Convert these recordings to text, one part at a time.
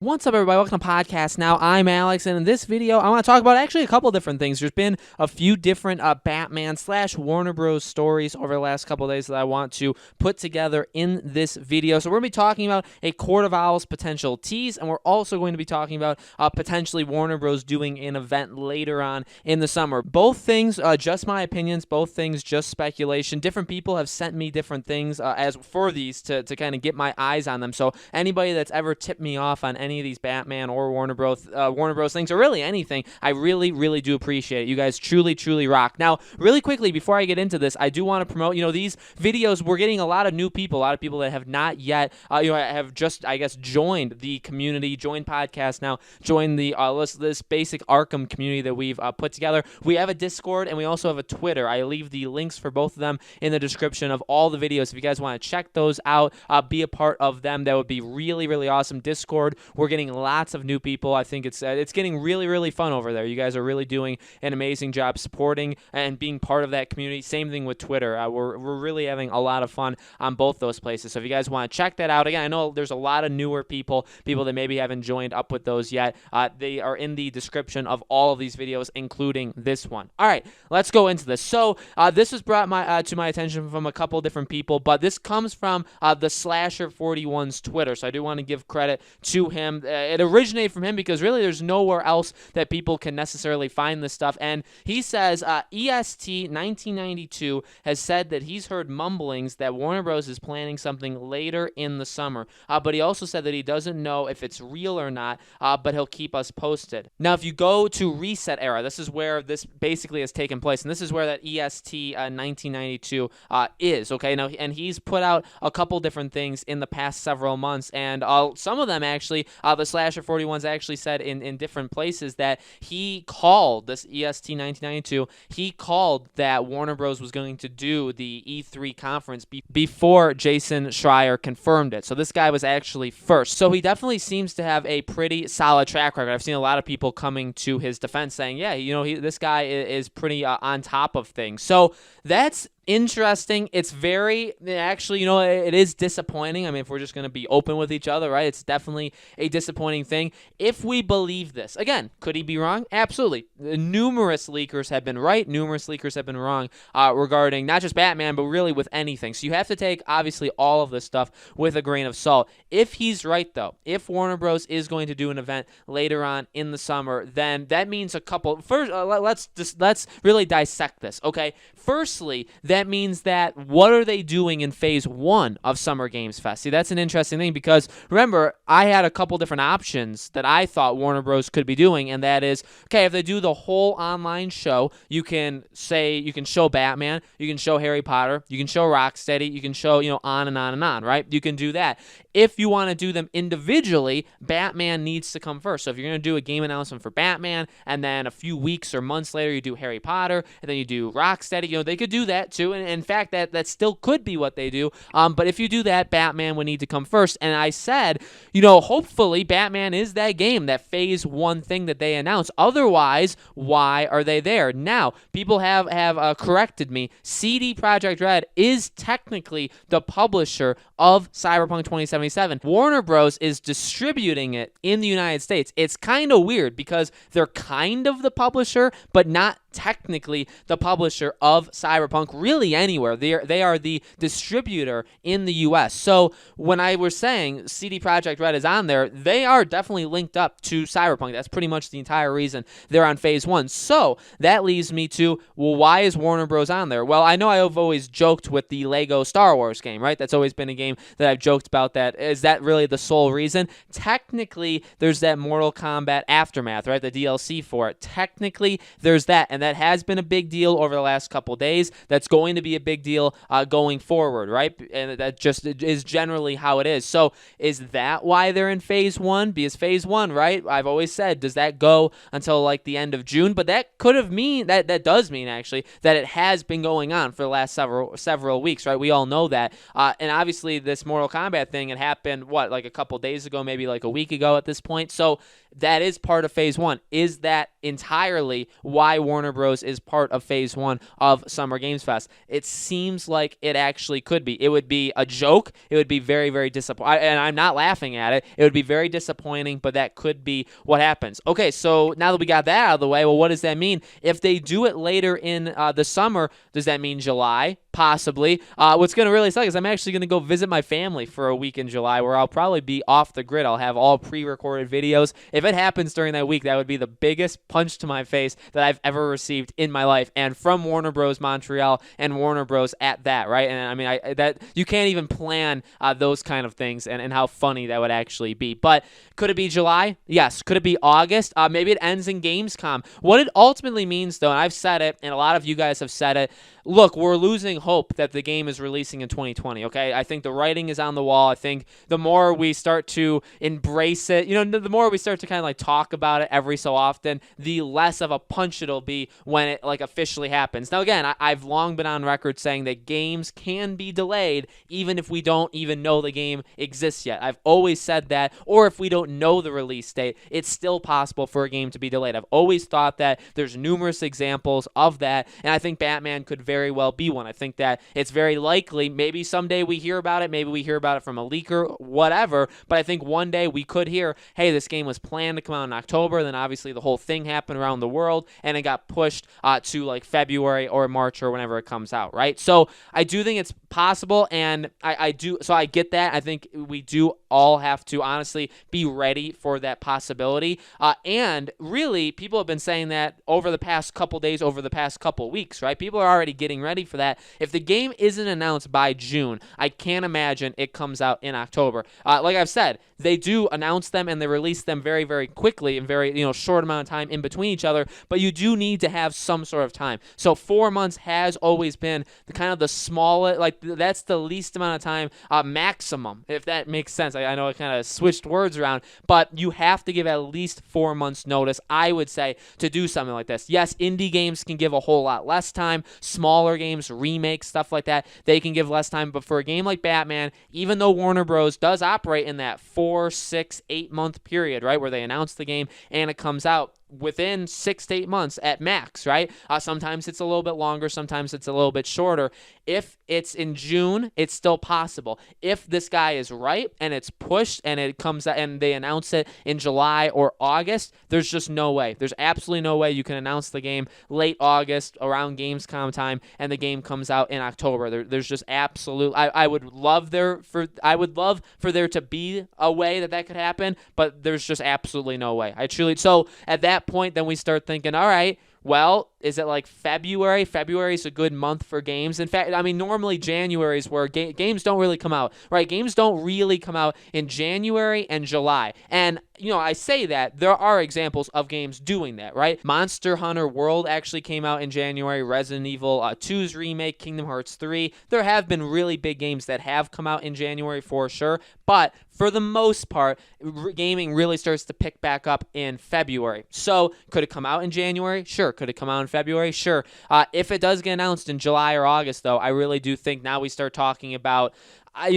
What's up, everybody? Welcome to Podcast Now. I'm Alex, and in this video, I want to talk about actually a couple different things. There's been a few different Batman/Warner Bros. Stories over the last couple of days that I want to put together in this video. So we're going to be talking about a Court of Owls potential tease, and we're also going to be talking about potentially Warner Bros. Doing an event later on in the summer. Both things, just my opinions. Both things, just speculation. Different people have sent me different things as for these to kind of get my eyes on them. So anybody that's ever tipped me off on any of these Batman or Warner Bros. Things, or really anything, I really do appreciate it. You guys truly rock. Now, really quickly, before I get into this, I do want to promote, these videos. We're getting a lot of new people, a lot of people that have not yet, have just, I guess, joined the community, joined Podcast Now, joined the this basic Arkham community that we've put together. We have a Discord, and we also have a Twitter. I leave the links for both of them in the description of all the videos. If you guys want to check those out, be a part of them, that would be really awesome. Discord, we're getting lots of new people. I think it's getting really fun over there. You guys are really doing an amazing job supporting and being part of that community. Same thing with Twitter. We're really having a lot of fun on both those places. So if you guys want to check that out, again, I know there's a lot of newer people that maybe haven't joined up with those yet. They are in the description of all of these videos, including this one. All right, let's go into this. So this was brought to my attention from a couple different people, but this comes from the Slasher 41's Twitter. So I do want to give credit to him. It originated from him because really there's nowhere else that people can necessarily find this stuff. And he says EST 1992 has said that he's heard mumblings that Warner Bros. Is planning something later in the summer. But he also said that he doesn't know if it's real or not, but he'll keep us posted. Now, if you go to Reset Era, this is where this basically has taken place. And this is where that EST 1992 is, okay? Now, and he's put out a couple different things in the past several months. And some of them actually, the Slasher 41's actually said in different places that he called this EST 1992, he called that Warner Bros. Was going to do the E3 conference before Jason Schreier confirmed it. So this guy was actually first. So he definitely seems to have a pretty solid track record. I've seen a lot of people coming to his defense saying, yeah, this guy is pretty on top of things. So that's interesting. It's very, actually, it is disappointing. I mean, if we're just going to be open with each other, right? It's definitely a disappointing thing. If we believe this, again, could he be wrong? Absolutely. Numerous leakers have been right. Numerous leakers have been wrong regarding not just Batman, but really with anything. So you have to take, obviously, all of this stuff with a grain of salt. If he's right, though, if Warner Bros. Is going to do an event later on in the summer, then that means a couple. First, let's really dissect this, okay? Firstly, that means that what are they doing in phase 1 of Summer Games Fest? See, that's an interesting thing because, remember, I had a couple different options that I thought Warner Bros. Could be doing, and that is, okay, if they do the whole online show, you can show Batman, you can show Harry Potter, you can show Rocksteady, you can show, on and on, right? You can do that. If you want to do them individually, Batman needs to come first. So if you're going to do a game announcement for Batman, and then a few weeks or months later you do Harry Potter, and then you do Rocksteady, they could do that too. And in fact, that still could be what they do. But if you do that, Batman would need to come first. And I said, hopefully Batman is that game, that phase 1 thing that they announced. Otherwise, why are they there? Now, people have corrected me. CD Projekt Red is technically the publisher of Cyberpunk 2077. Warner Bros. Is distributing it in the United States. It's kind of weird because they're kind of the publisher, but not technically the publisher of Cyberpunk really anywhere. They are the distributor in the US. So when I was saying CD Projekt Red is on there, they are definitely linked up to Cyberpunk. That's pretty much the entire reason they're on phase 1. So that leads me to, well, why is Warner Bros. On there? Well, I know I've always joked with the Lego Star Wars game, right? That's always been a game that I've joked about that. Is that really the sole reason? Technically, there's that Mortal Kombat Aftermath, right? The DLC for it. Technically, there's that, and that has been a big deal over the last couple days. That's going to be a big deal going forward, right? And that just is generally how it is. So is that why they're in phase 1? Because phase 1, right? I've always said, does that go until like the end of June? But that could have that does mean actually that it has been going on for the last several weeks, right? We all know that. And obviously this Mortal Kombat thing, it happened, like a couple days ago, maybe like a week ago at this point. So that is part of phase one. Is that entirely why Warner Bros. Is part of phase one of Summer Games Fest? It seems like it actually could be. It would be a joke. It would be very, very disappointing. And I'm not laughing at it. It would be very disappointing, but that could be what happens. Okay, so now that we got that out of the way, well, what does that mean? If they do it later in the summer, does that mean July? Possibly. What's going to really suck is I'm actually going to go visit my family for a week in July where I'll probably be off the grid. I'll have all pre-recorded videos. If it happens during that week, that would be the biggest punch to my face that I've ever received in my life, and from Warner Bros. Montreal and Warner Bros. At that, right? And I mean, that you can't even plan those kind of things and how funny that would actually be. But could it be July? Yes. Could it be August? Maybe it ends in Gamescom. What it ultimately means, though, and I've said it, and a lot of you guys have said it, look, we're losing hope that the game is releasing in 2020, okay? I think the writing is on the wall. I think the more we start to embrace it, the more we start to kind of like talk about it every so often, the less of a punch it'll be when it like officially happens. Now, again, I've long been on record saying that games can be delayed even if we don't even know the game exists yet. I've always said that, or if we don't know the release date, it's still possible for a game to be delayed. I've always thought that. There's numerous examples of that, and I think Batman could very well be one. I think that it's very likely, maybe someday we hear about it, maybe we hear about it from a leaker, whatever, but I think one day we could hear, hey, this game was planned to come out in October, then obviously the whole thing happened around the world, and it got pushed to like February or March or whenever it comes out, right? So I do think it's possible, and I get that. I think we do all have to honestly be ready for that possibility, and really, people have been saying that over the past couple days, over the past couple weeks, right? People are already getting ready for that. If the game isn't announced by June, I can't imagine it comes out in October. Like I've said, they do announce them and they release them very, very quickly in very short amount of time in between each other, but you do need to have some sort of time. So 4 months has always been the smallest, like that's the least amount of time maximum, if that makes sense. I know I kind of switched words around, but you have to give at least 4 months notice, I would say, to do something like this. Yes, indie games can give a whole lot less time. Smaller games, remakes, stuff like that, they can give less time. But for a game like Batman, even though Warner Bros. Does operate in that 4, 6, 8 month period, right, where they announce the game and it comes out within 6 to 8 months at max, right? Sometimes it's a little bit longer, sometimes it's a little bit shorter. If it's in June, it's still possible. If this guy is right and it's pushed and it comes out and they announce it in July or August, there's just no way. There's absolutely no way you can announce the game late August around Gamescom time and the game comes out in October. There's just absolute. I would love for there to be a way that could happen, but there's just absolutely no way. So at that point, then we start thinking, all right, well, is it like February? February is a good month for games. In fact, I mean, normally January is where games don't really come out, right? Games don't really come out in January and July. And, I say that there are examples of games doing that, right? Monster Hunter World actually came out in January. Resident Evil 2's remake, Kingdom Hearts 3. There have been really big games that have come out in January for sure. But for the most part, gaming really starts to pick back up in February. So could it come out in January? Sure. Could it come out in February? Sure. If it does get announced in July or August, though, I really do think now we start talking about I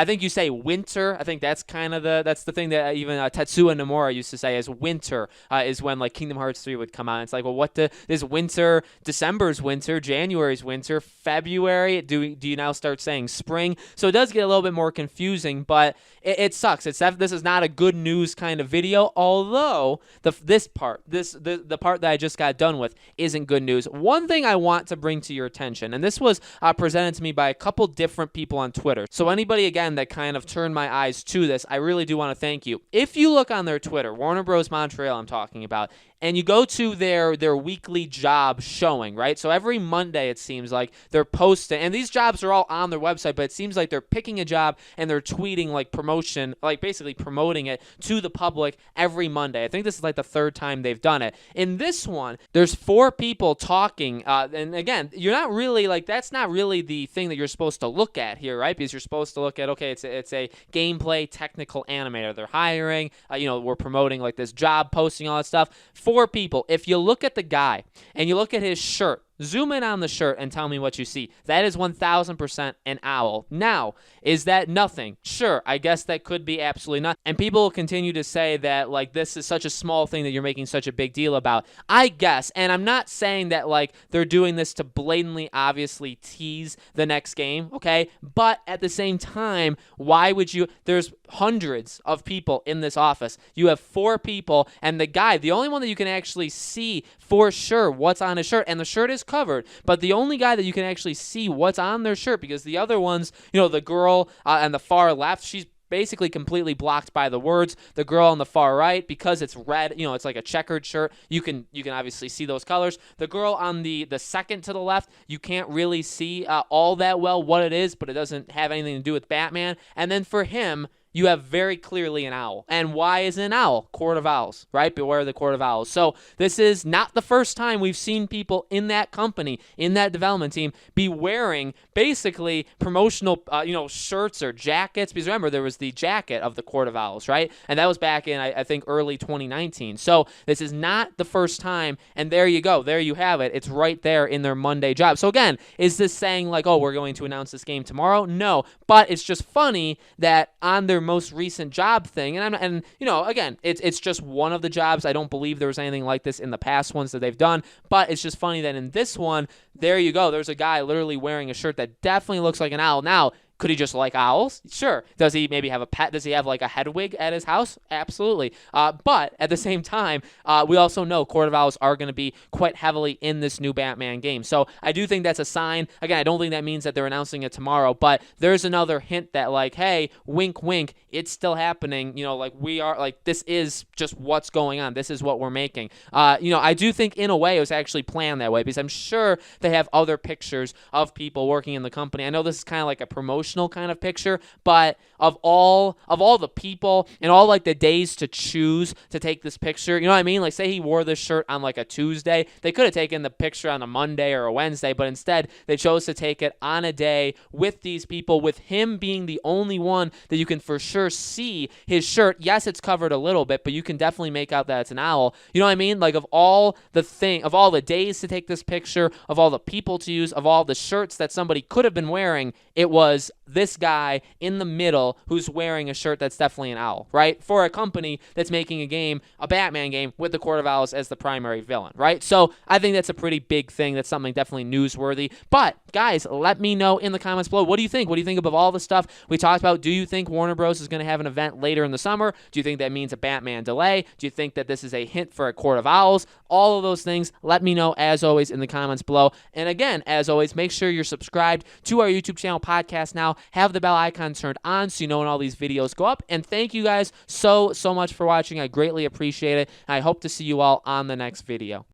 think you say winter. I think that's kind of that's the thing that even Tetsuya Nomura used to say is winter is when like Kingdom Hearts 3 would come out. It's like, well, is winter, December's winter, January's winter, February, do you now start saying spring? So it does get a little bit more confusing, but it sucks. This is not a good news kind of video, although the part that I just got done with isn't good news. One thing I want to bring to your attention, and this was presented to me by a couple different people on Twitter. So anybody, again, that kind of turned my eyes to this, I really do want to thank you. If you look on their Twitter, Warner Bros. Montreal I'm talking about, and you go to their weekly job showing, right? So every Monday, it seems like they're posting, and these jobs are all on their website, but it seems like they're picking a job and they're tweeting like promotion, like basically promoting it to the public every Monday. I think this is like the third time they've done it. In this one, there's 4 people talking, and again, you're not really like, that's not really the thing that you're supposed to look at here, right? Because you're supposed to look at, okay, it's a gameplay technical animator. They're hiring, we're promoting like this job posting, all that stuff. 4 people. If you look at the guy and you look at his shirt, Zoom in on the shirt and tell me what you see. That is 1000% an owl. Now, is that nothing? Sure, I guess that could be absolutely nothing. And people will continue to say that, like, this is such a small thing that you're making such a big deal about. I guess, and I'm not saying that, like, they're doing this to blatantly, obviously tease the next game, okay? But at the same time, why would you? There's hundreds of people in this office. You have 4 people, and the only one that you can actually see for sure what's on his shirt, and the shirt is covered, but the only guy that you can actually see what's on their shirt, because the other ones, the girl on the far left, she's basically completely blocked by the words. The girl on the far right, because it's red, it's like a checkered shirt, you can obviously see those colors. The girl on the second to the left, you can't really see all that well what it is, but it doesn't have anything to do with Batman. And then for him, you have very clearly an owl. And why is it an owl? Court of Owls, right? Beware the Court of Owls. So this is not the first time we've seen people in that company, in that development team, be wearing basically promotional, shirts or jackets. Because remember, there was the jacket of the Court of Owls, right? And that was back in, I think, early 2019. So this is not the first time. And there you go. There you have it. It's right there in their Monday job. So again, is this saying like, oh, we're going to announce this game tomorrow? No. But it's just funny that on their most recent job thing, and again, it's just one of the jobs. I don't believe there was anything like this in the past ones that they've done, but it's just funny that in this one, there you go, there's a guy literally wearing a shirt that definitely looks like an owl. Now, could he just like owls? Sure. Does he maybe have a pet? Does he have like a Hedwig at his house? Absolutely. But at the same time, we also know Court of Owls are going to be quite heavily in this new Batman game. So I do think that's a sign. Again, I don't think that means that they're announcing it tomorrow, but there's another hint that like, hey, wink, wink, it's still happening. This is just what's going on. This is what we're making. I do think in a way it was actually planned that way, because I'm sure they have other pictures of people working in the company. I know this is kind of like a promotional kind of picture, but of all the people and all like the days to choose to take this picture, you know what I mean? Like, say he wore this shirt on like a Tuesday, they could have taken the picture on a Monday or a Wednesday, but instead they chose to take it on a day with these people, with him being the only one that you can for sure see his shirt. Yes, it's covered a little bit, but you can definitely make out that it's an owl. You know what I mean? Like, of all the days to take this picture, of all the people to use, of all the shirts that somebody could have been wearing, it was this guy in the middle who's wearing a shirt that's definitely an owl, right? For a company that's making a Batman game with the Court of Owls as the primary villain, right? So I think that's a pretty big thing. That's something definitely newsworthy. But guys, let me know in the comments below. What do you think? What do you think of all the stuff we talked about? Do you think Warner Bros. Is going to have an event later in the summer? Do you think that means a Batman delay? Do you think that this is a hint for a Court of Owls? All of those things, let me know as always in the comments below. And again, as always, make sure you're subscribed to our YouTube channel, Podcast Now. Have the bell icon turned on so you know when all these videos go up. And thank you guys so much for watching. I greatly appreciate it. I hope to see you all on the next video.